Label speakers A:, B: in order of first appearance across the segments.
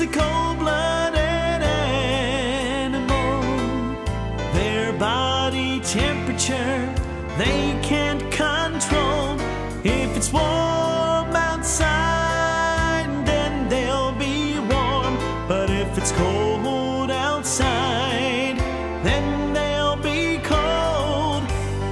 A: a cold-blooded animal. Their body temperature they can't control. If it's warm outside, then they'll be warm. But if it's cold outside, then they'll be cold.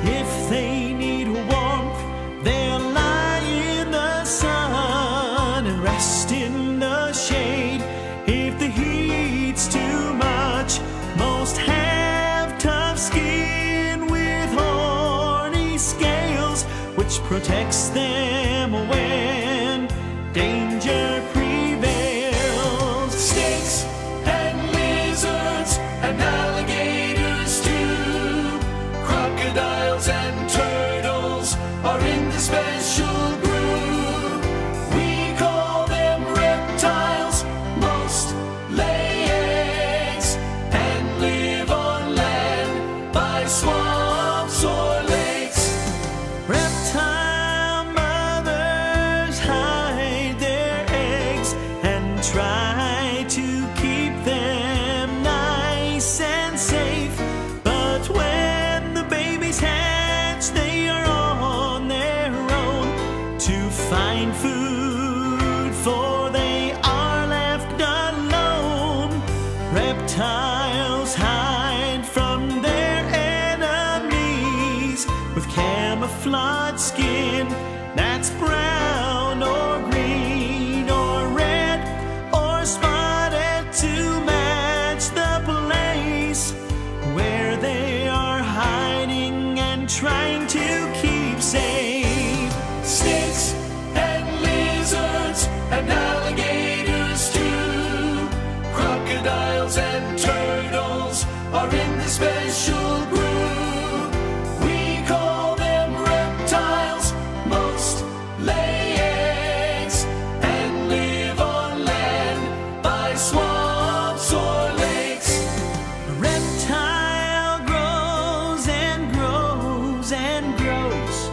A: If they need warmth, they'll lie in the sun and rest in the shade. If the heat's too much, most have tough skin with horny scales, which protects them when danger prevails.
B: Snakes and lizards and alligators too, crocodiles and turtles are in the special group. We call them reptiles. Most lay eggs and live on land by swamps or lakes.
A: Reptile mothers hide their eggs and try to keep them nice and safe. But when the babies hatch, they are on their own to find food, for they are left alone. Reptiles hide from their enemies with camouflage skin that's brown or green or red or spotted to match the place where they are hiding and trying to keep safe.
B: Snakes and lizards and alligators too, crocodiles and turtles are in the special group. We call them reptiles. Most lay eggs and live on land by swamps or lakes.
A: A reptile grows and grows and grows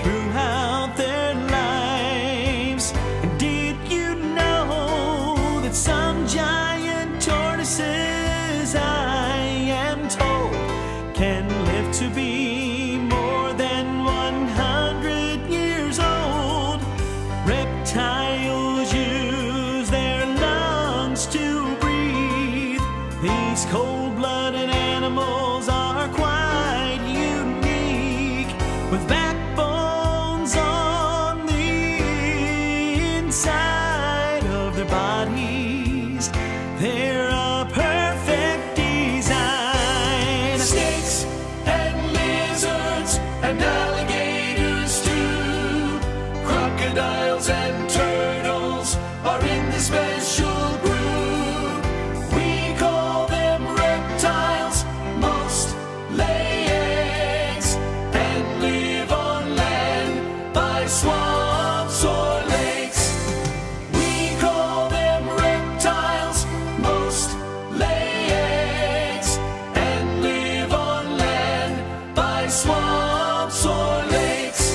A: throughout their lives. And did you know that some giant tortoises, I am told, can live to be more than 100 years old? Reptiles use their lungs to breathe. These cold-blooded animals are quite unique, with backbones on the inside of their bodies. They're a perfect design.
B: Snakes and lizards and alligators too, crocodiles and turtles are in the special group. We call them reptiles. Most lay eggs and live on land by swamps or lakes. We call them reptiles. Most lay eggs and live on land by swamps or lakes.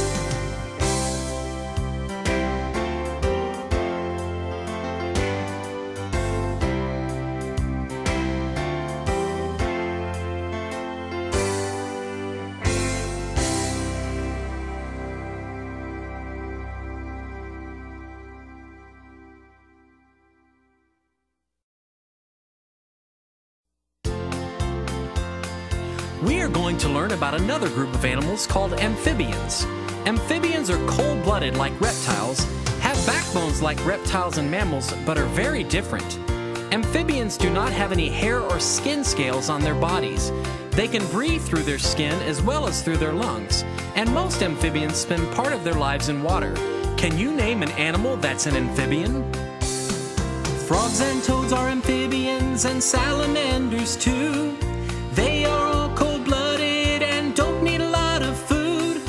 C: We are going to learn about another group of animals called amphibians. Amphibians are cold-blooded like reptiles, have backbones like reptiles and mammals, but are very different. Amphibians do not have any hair or skin scales on their bodies. They can breathe through their skin as well as through their lungs, and most amphibians spend part of their lives in water. Can you name an animal that's an amphibian? Frogs and toads are amphibians, and salamanders too. They are all cold-blooded and don't need a lot of food.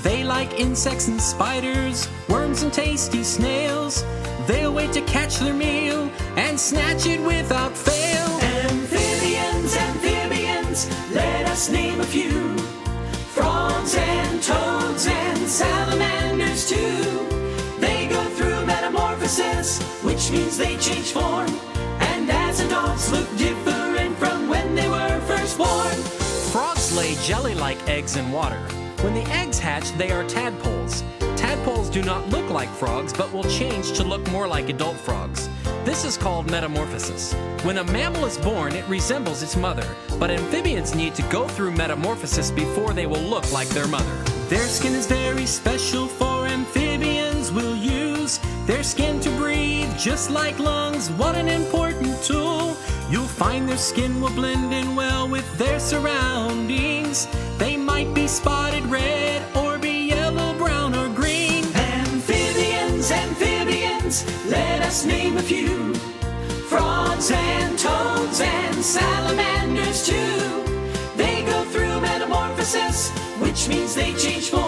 C: They like insects and spiders, worms and tasty snails. They'll wait to catch their meal and snatch it without fail.
B: Amphibians, amphibians, let us name a few. Frogs and toads and salamanders too. They go through metamorphosis, which means they change form frogs look different from when they were first born.
C: Frogs lay jelly-like eggs in water. When the eggs hatch, they are tadpoles. Tadpoles do not look like frogs, but will change to look more like adult frogs. This is called metamorphosis. When a mammal is born, it resembles its mother, but amphibians need to go through metamorphosis before they will look like their mother.
A: Their skin is very special, for amphibians will use their skin to breathe, just like lungs. What an important tool. You'll find their skin will blend in well with their surroundings. They might be spotted red or be yellow, brown, or green.
B: Amphibians, amphibians, let us name a few. Frogs and toads and salamanders too. They go through metamorphosis, which means they change form